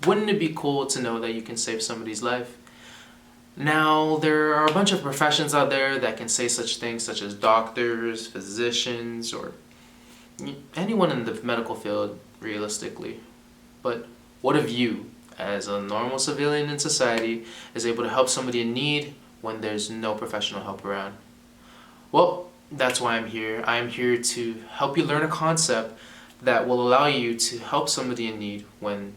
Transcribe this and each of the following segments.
wouldn't it be cool to know that you can save somebody's life? Now, there are a bunch of professions out there that can say such things, such as doctors, physicians, or anyone in the medical field, realistically. But what if you, as a normal civilian in society, is able to help somebody in need when there's no professional help around? Well, that's why I'm here. I'm here to help you learn a concept that will allow you to help somebody in need when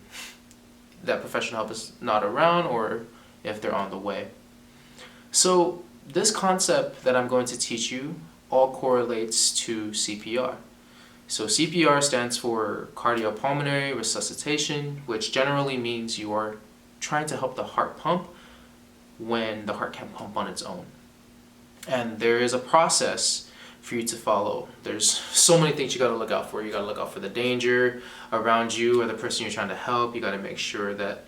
that professional help is not around or if they're on the way. So this concept that I'm going to teach you all correlates to CPR. So CPR stands for cardiopulmonary resuscitation, which generally means you are trying to help the heart pump when the heart can't pump on its own. And there is a process for you to follow. There's so many things you got to look out for. You got to look out for the danger around you or the person you're trying to help. You got to make sure that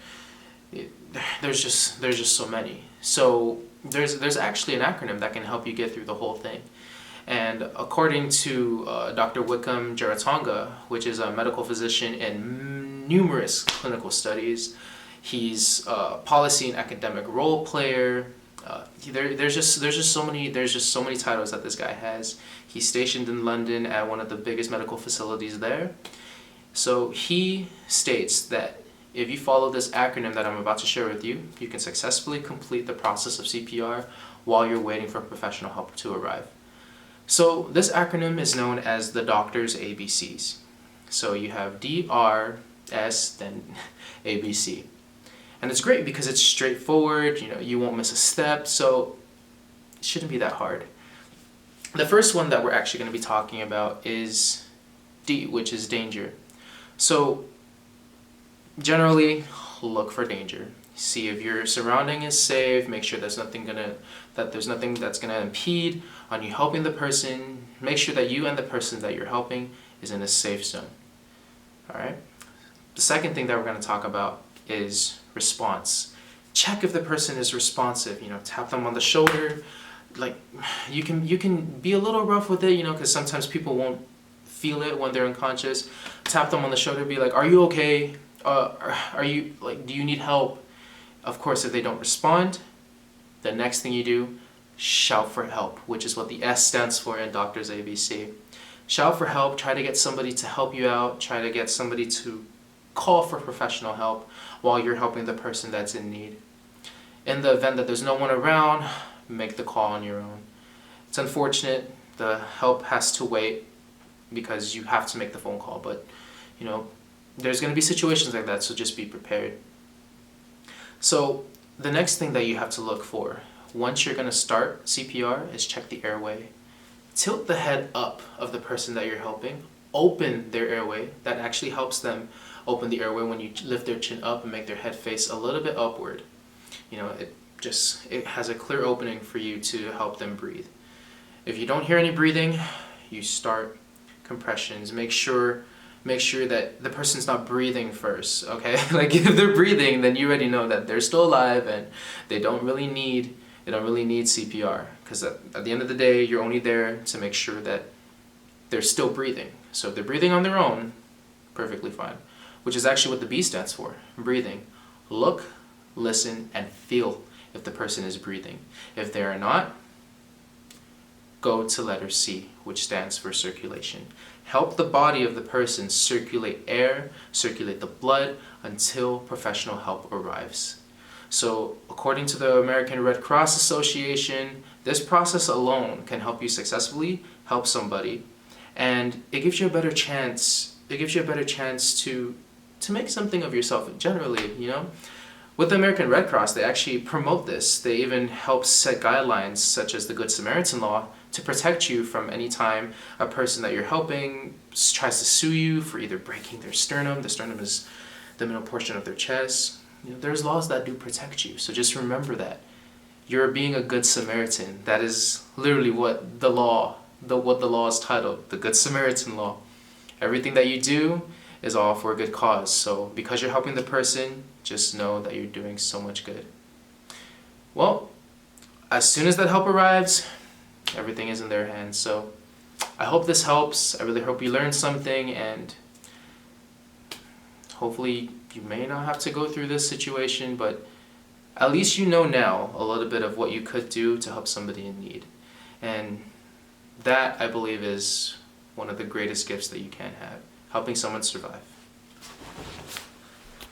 there's just so many. So there's actually an acronym that can help you get through the whole thing. And according to Dr. Wickham Jaratonga, which is a medical physician in numerous clinical studies, he's a policy and academic role player. There's just so many titles that this guy has. He's stationed in London at one of the biggest medical facilities there. So he states that if you follow this acronym that I'm about to share with you, you can successfully complete the process of CPR while you're waiting for professional help to arrive. So this acronym is known as the doctor's ABCs. So you have D, R, S, then ABC. And it's great because it's straightforward, you won't miss a step, so it shouldn't be that hard. The first one that we're actually going to be talking about is D, which is danger. So generally, look for danger. See if your surrounding is safe, make sure there's nothing that's gonna impede on you helping the person. Make sure that you and the person that you're helping is in a safe zone. Alright? The second thing that we're gonna talk about is response. Check if the person is responsive. Tap them on the shoulder. Like you can be a little rough with it, because sometimes people won't feel it when they're unconscious. Tap them on the shoulder, be like, "Are you okay? Are you do you need help?" Of course, if they don't respond, the next thing you do, shout for help, which is what the S stands for in Doctor's ABC. Shout for help, try to get somebody to help you out, try to get somebody to call for professional help while you're helping the person that's in need. In the event that there's no one around, make the call on your own. It's unfortunate, the help has to wait because you have to make the phone call, but there's going to be situations like that, so just be prepared. So the next thing that you have to look for once you're going to start CPR is check the airway. Tilt the head up of the person that you're helping. Open their airway. That actually helps them open the airway when you lift their chin up and make their head face a little bit upward. It has a clear opening for you to help them breathe. If you don't hear any breathing, you start compressions. Make sure that the person's not breathing first, okay? If they're breathing, then you already know that they're still alive and they don't really need CPR, because at the end of the day, you're only there to make sure that they're still breathing. So if they're breathing on their own, perfectly fine, which is actually what the B stands for, breathing. Look, listen, and feel if the person is breathing. If they are not, go to letter C, which stands for circulation. Help the body of the person circulate air, circulate the blood until professional help arrives. So, according to the American Red Cross Association, this process alone can help you successfully help somebody, and it gives you a better chance. It gives you a better chance to make something of yourself generally, With the American Red Cross, they actually promote this. They even help set guidelines such as the Good Samaritan Law to protect you from any time a person that you're helping tries to sue you for either breaking their sternum. The sternum is the middle portion of their chest. There's laws that do protect you. So just remember that. You're being a good Samaritan. That is literally what the law is titled, the Good Samaritan Law. Everything that you do is all for a good cause. So because you're helping the person, just know that you're doing so much good. Well, as soon as that help arrives, everything is in their hands. So I hope this helps. I really hope you learned something, and hopefully you may not have to go through this situation, but at least you know now a little bit of what you could do to help somebody in need. And that, I believe, is one of the greatest gifts that you can have, helping someone survive.